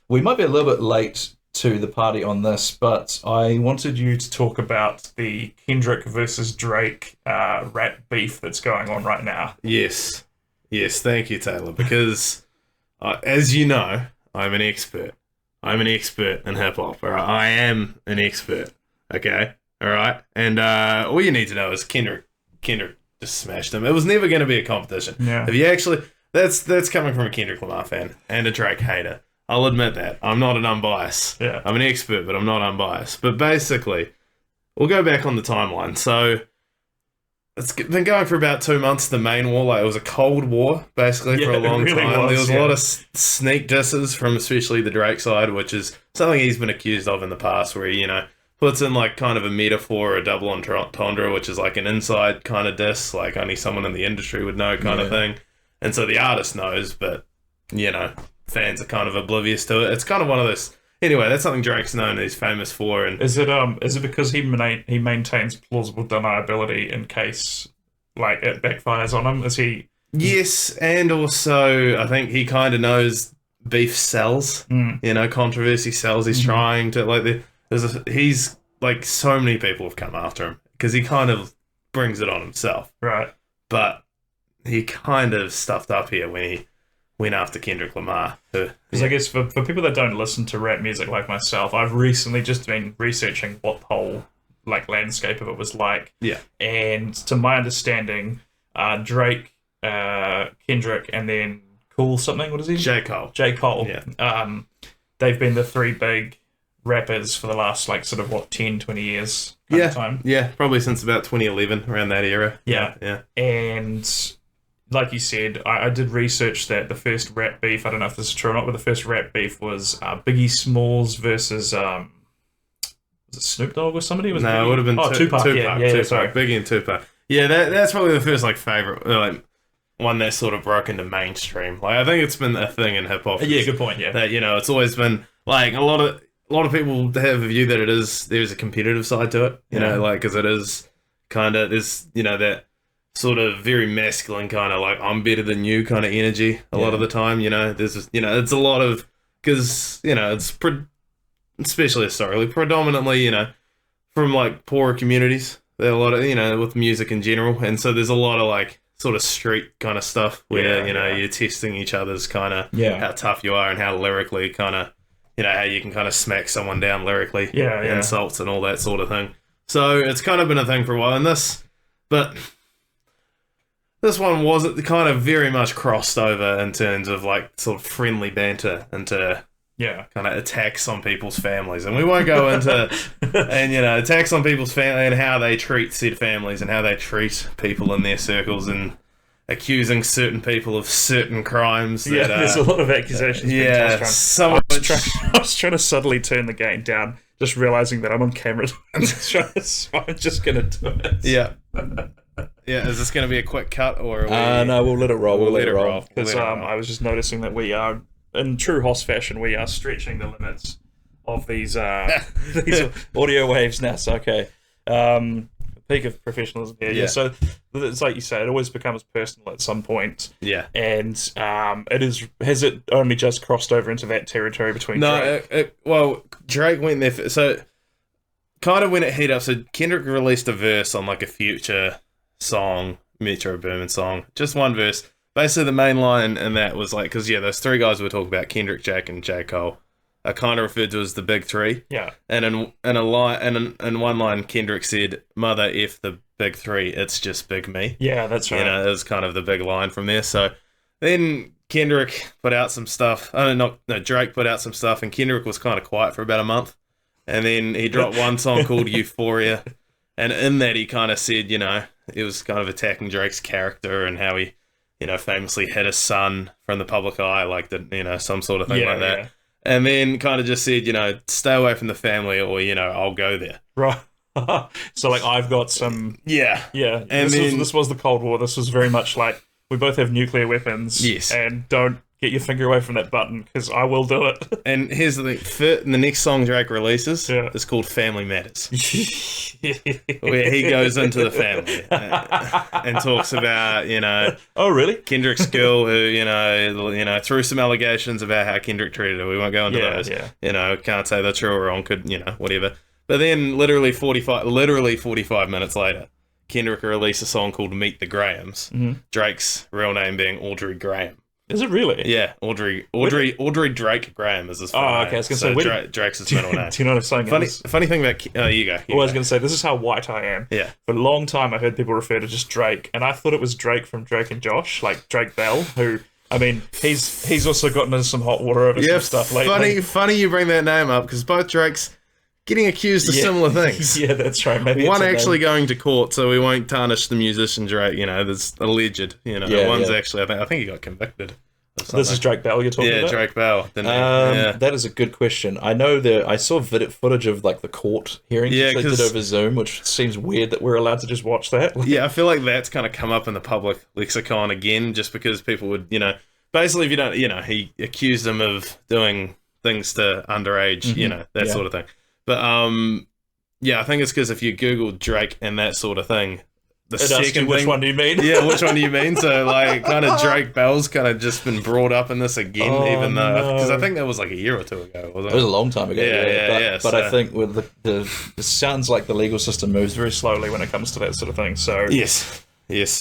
We might be a little bit late to the party on this, but I wanted you to talk about the Kendrick versus Drake rap beef that's going on right now. Yes. Yes, thank you, Taylor, because as you know, I'm an expert. I'm an expert in hip-hop. All right? I am an expert, okay? All right? And all you need to know is Kendrick just smashed him. It was never going to be a competition. Yeah. If you actually... That's coming from a Kendrick Lamar fan and a Drake hater. I'll admit that. I'm not an unbiased. Yeah. I'm an expert, but I'm not unbiased. But basically, we'll go back on the timeline. So... It's been going for about 2 months, the main war. Like, it was a cold war, basically, for a long time. There was a lot of sneak disses from especially the Drake side, which is something he's been accused of in the past, where he, puts in, like, kind of a metaphor or a double entendre, which is, like, an inside kind of diss, like, only someone in the industry would know kind of thing. And so the artist knows, but, fans are kind of oblivious to it. It's kind of one of those... Anyway, that's something Drake's known he's famous for. And is it because he maintains plausible deniability in case like it backfires on him? Is he? Yes, and also I think he kind of knows beef sells. Controversy sells. He's trying to he's like so many people have come after him because he kind of brings it on himself, right? But he kind of stuffed up here when he went after Kendrick Lamar. Because I guess for people that don't listen to rap music like myself, I've recently just been researching what the whole like landscape of it was like. Yeah. And to my understanding, Drake, Kendrick, and then Cool something. What is he? J. Cole. J. Cole. Yeah. They've been the three big rappers for the last 10, 20 years kind of time. Yeah, probably since about 2011, around that era. Yeah. And... like you said, I did research that the first rap beef, I don't know if this is true or not, but the first rap beef was Biggie Smalls versus, was it Snoop Dogg or somebody? No, it would have been Tupac. Tupac, sorry. Biggie and Tupac. Yeah, that's probably the first, favorite, one that sort of broke into mainstream. Like, I think it's been a thing in hip-hop. Yeah, good point, yeah. That, it's always been, like, a lot of people have a view that there's a competitive side to it, because it is kind of, there's, that... sort of very masculine kind of like I'm better than you kind of energy a lot of the time, there's just, it's a lot of, because, it's especially historically, predominantly, from like poorer communities, there are a lot of, with music in general. And so there's a lot of like sort of street kind of stuff where, you're testing each other's kind of how tough you are and how lyrically kind of, how you can kind of smack someone down lyrically, insults and all that sort of thing. So it's kind of been a thing for a while. And this one wasn't kind of very much crossed over in terms of like sort of friendly banter into kind of attacks on people's families. And we won't go into attacks on people's family and how they treat said families and how they treat people in their circles and accusing certain people of certain crimes. There's a lot of accusations. Yeah, I was trying to subtly turn the game down, just realizing that I'm on camera. I'm just going to do it. Yeah. Yeah, is this going to be a quick cut or? No, we'll let it roll. We'll let it roll. Because I I was just noticing that we are, in true Hoss fashion, we are stretching the limits of these audio waves now. So okay, peak of professionalism here. Yeah. So it's like you say, it always becomes personal at some point. Yeah. And has it only just crossed over into that territory between? No, Drake went there. So kind of when it heated up. So Kendrick released a verse on like a Future song, Metro Boomin song, just one verse. Basically, the main line in that was like, because those three guys we talk about, Kendrick, Jack, and J. Cole, are kind of referred to as the big three. Yeah. And in one line, Kendrick said, "Mother F the big three, it's just big me." Yeah, that's right. It was kind of the big line from there. So then Kendrick put out some stuff. Drake put out some stuff, and Kendrick was kind of quiet for about a month, and then he dropped one song called Euphoria, and in that he kind of said, it was kind of attacking Drake's character and how he, famously hit his son from the public eye, like some sort of thing like that. Yeah. And then kind of just said, stay away from the family or, I'll go there. Right. So like I've got some... Yeah. And this was the Cold War. This was very much like we both have nuclear weapons. Yes. And don't get your finger away from that button, because I will do it. And here's the thing: the next song Drake releases is called "Family Matters," where he goes into the family and talks about, oh really? Kendrick's girl who threw some allegations about how Kendrick treated her. We won't go into those. Yeah. Can't say that's true or wrong. Could whatever. But then, literally 45 minutes later, Kendrick released a song called "Meet the Grahams." Drake's real name being Audrey Graham. Is it really? Yeah, Audrey Drake Graham is his full name. Okay, I was going to say, Drake's his middle name. Do you know what I'm saying? Funny thing about... you go. I was going to say, this is how white I am. Yeah. For a long time, I heard people refer to just Drake, and I thought it was Drake from Drake and Josh, like Drake Bell, who... I mean, he's also gotten into some hot water over some stuff lately. Funny you bring that name up, because both Drakes getting accused of similar things. Yeah, that's right. Maybe one actually going to court, so we won't tarnish the musician Drake. There's alleged. One's actually. I think he got convicted. This is Drake Bell you're talking about? Yeah, Drake Bell. That is a good question. I know that I saw footage of like the court hearings they did over Zoom, which seems weird that we're allowed to just watch that. Yeah, I feel like that's kind of come up in the public lexicon again, just because people would, basically if you don't, he accused him of doing things to underage, that sort of thing. But I think it's because if you Google Drake and that sort of thing, the second which one do you mean? Yeah, which one do you mean? So like, kind of Drake Bell's kind of just been brought up in this again, even though because I think that was like a year or two ago, wasn't it? It was a long time ago. But I think with it sounds like the legal system moves very slowly when it comes to that sort of thing. So yes.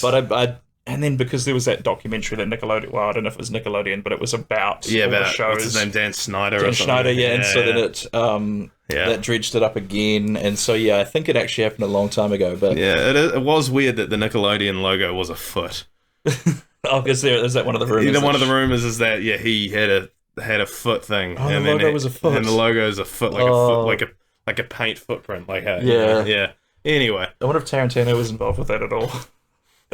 But I and then because there was that documentary that Nickelodeon, well, I don't know if it was Nickelodeon, but it was about all the shows. What's his name? Dan Snyder. And so then that dredged it up again, and so I think it actually happened a long time ago. But it was weird that the Nickelodeon logo was a foot. Is that one of the rumors? One of the rumors is that he had a foot thing, and the logo was a foot, and the logo is a foot, like a foot, like a paint footprint, like how, yeah. Anyway, I wonder if Tarantino was involved with that at all.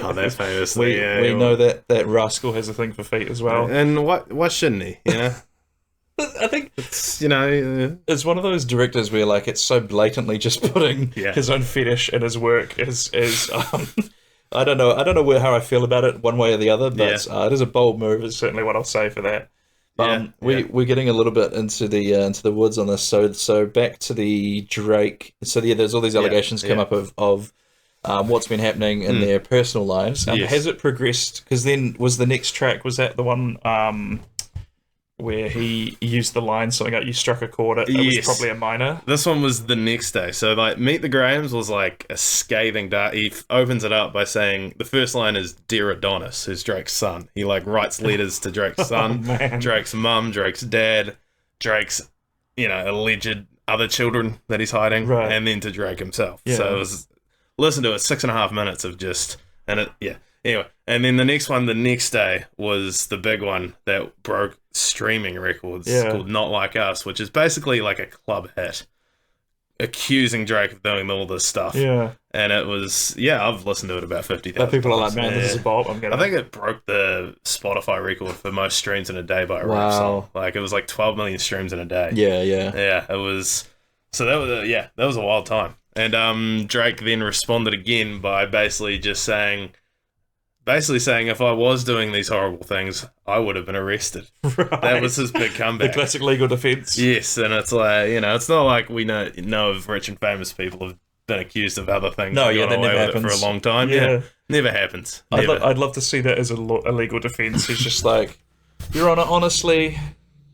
Oh, that's famous. We know that Rascal has a thing for feet as well. And why shouldn't he? I think it's it's one of those directors where like it's so blatantly just putting his own fetish in his work is I don't know how I feel about it one way or the other, but it is a bold move. Is certainly what I'll say for that. We're getting a little bit into the woods on this. So back to the Drake. So there's all these allegations come up of what's been happening in their personal lives. Has it progressed? Because then was the next track, was that the one where he used the line something like, you struck a chord, it was probably a minor? This one was the next day. So like Meet the Grahams was like a scathing dart. He opens it up by saying the first line is Dear Adonis, who's Drake's son. He like writes letters to Drake's son, Drake's mum, Drake's dad, Drake's alleged other children that he's hiding, and then to Drake himself. So it was, listen to it, 6.5 minutes of just, anyway. And then the next one, the next day, was the big one that broke streaming records called Not Like Us, which is basically like a club hit accusing Drake of doing all this stuff. Yeah. And it was, I've listened to it about 50,000 people are like, man, this is a bop. I think it broke the Spotify record for most streams in a day by a rap song. Like, it was like 12 million streams in a day. Yeah, it was, so that was a wild time. And Drake then responded again by basically saying if I was doing these horrible things, I would have been arrested. Right. That was his big comeback. The classic legal defense. Yes, and it's like, it's not like we know of rich and famous people who've been accused of other things. No, that never happens. For a long time. Yeah, never happens. Never. I'd love to see that as a legal defense. He's just like, Your Honor, honestly,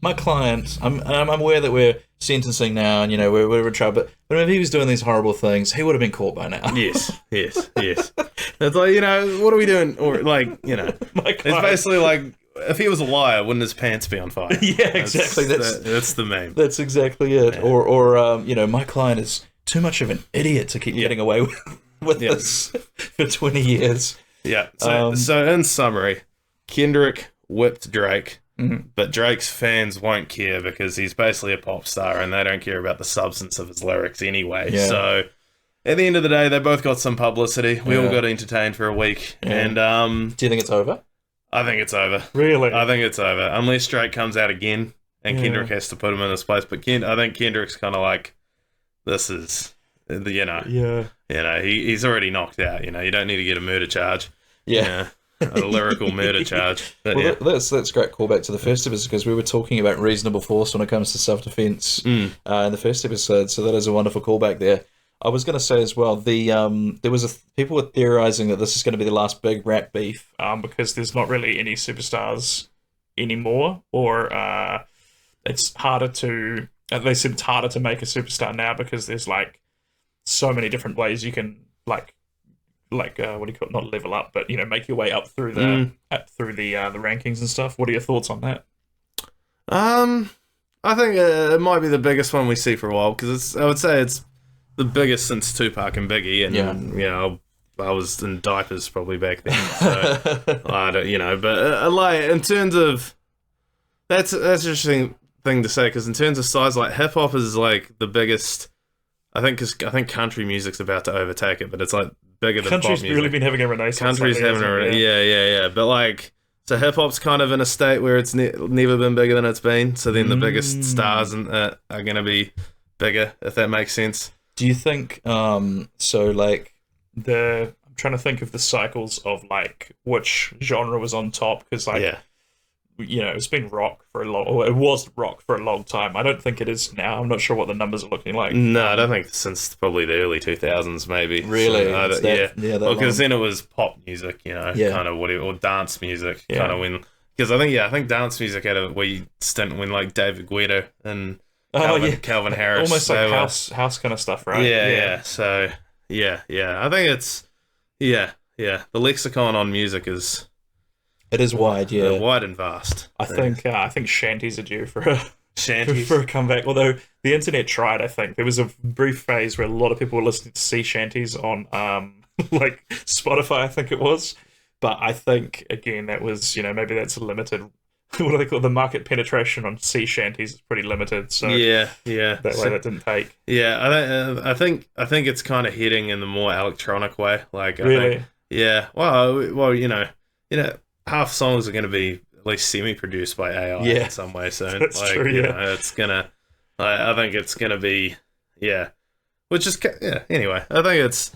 my client, I'm aware that we're sentencing now, and we're in trouble. But if he was doing these horrible things, he would have been caught by now. Yes. It's like, what are we doing? Or like, it's basically like, if he was a liar, wouldn't his pants be on fire? Yeah, exactly. That's the meme. That's exactly it. Yeah. Or my client is too much of an idiot to keep getting away with this for 20 years. Yeah. So in summary, Kendrick whipped Drake. Mm-hmm. But Drake's fans won't care because he's basically a pop star and they don't care about the substance of his lyrics anyway. Yeah. So at the end of the day, they both got some publicity. We all got entertained for a week. Yeah. And do you think it's over? I think it's over. Really? I think it's over. Unless Drake comes out again and Kendrick has to put him in this place. But I think Kendrick's kind of like, this is, Yeah. He's already knocked out. You don't need to get a murder charge. Yeah. a lyrical murder charge. But well, that's great callback to the first episode, because we were talking about reasonable force when it comes to self-defense in the first episode. So that is a wonderful callback there. I was going to say as well, there was people were theorizing that this is going to be the last big rap beef, because there's not really any superstars anymore, or it's harder to. They said it's harder to make a superstar now because there's like so many different ways you can like what do you call it? Not level up, but make your way up through the rankings and stuff. What are your thoughts on that? I think it might be the biggest one we see for a while, because I would say it's the biggest since Tupac and Biggie, and I was in diapers probably back then, so I don't, but like in terms of that's an interesting thing to say, because in terms of size, like hip hop is like the biggest. I think country music's about to overtake it, but it's like bigger than Country's pop music. really been having a renaissance. Country's having a but like. So hip hop's kind of in a state where it's never been bigger than it's been. So then the biggest stars are going to be bigger, if that makes sense. Do you think? So like I'm trying to think of the cycles of like which genre was on top, because like it's been rock for a long, or it was rock for a long time. I don't think it is now. I'm not sure what the numbers are looking like. No, I don't think since probably the early 2000s, maybe. Really? So, because then it was pop music, kind of whatever, or dance music, kind of when. Because I think dance music had a wee stint when like David Guetta and Calvin Harris, almost like house kind of stuff, right? Yeah. So I think it's the lexicon on music is. It is wide, wide and vast. I think shanties are due for a comeback. Although the internet tried, I think there was a brief phase where a lot of people were listening to sea shanties on like Spotify, I think it was. But I think again that was maybe that's a limited. What do they call it? The market penetration on sea shanties is pretty limited. So that didn't take. Yeah, I think it's kind of heading in the more electronic way. Like really, well, half songs are going to be at least semi-produced by AI in some way soon. That's like, true, it's gonna. I think it's gonna be, which is Anyway, I think it's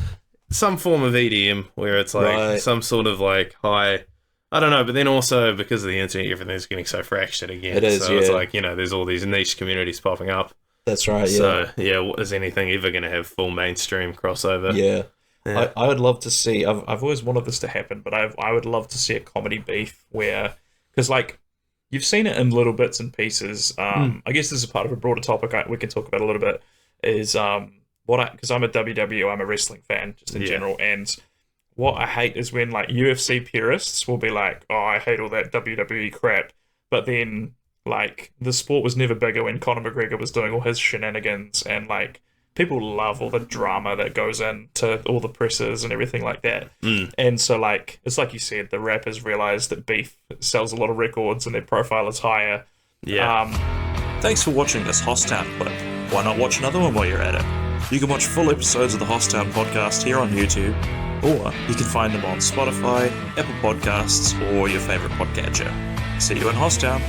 some form of EDM where it's like some sort of like high. I don't know, but then also because of the internet, everything's getting so fractured again. It is, so it's like there's all these niche communities popping up. That's right. So is anything ever going to have full mainstream crossover? Yeah. I would love to see. I've always wanted this to happen, but I would love to see a comedy beef where, because like you've seen it in little bits and pieces. I guess this is part of a broader topic we can talk about a little bit. Is because I'm a WWE, I'm a wrestling fan just in general, and what I hate is when like UFC purists will be like, oh, I hate all that WWE crap, but then like the sport was never bigger when Conor McGregor was doing all his shenanigans, and like. People love all the drama that goes into all the presses and everything like that. And so, like, it's like you said, the rappers realize that beef sells a lot of records and their profile is higher. Thanks for watching this Hosstown clip. Why not watch another one while you're at it? You can watch full episodes of the Hosstown podcast here on YouTube, or you can find them on Spotify, Apple Podcasts, or your favorite podcatcher. See you in Hosstown.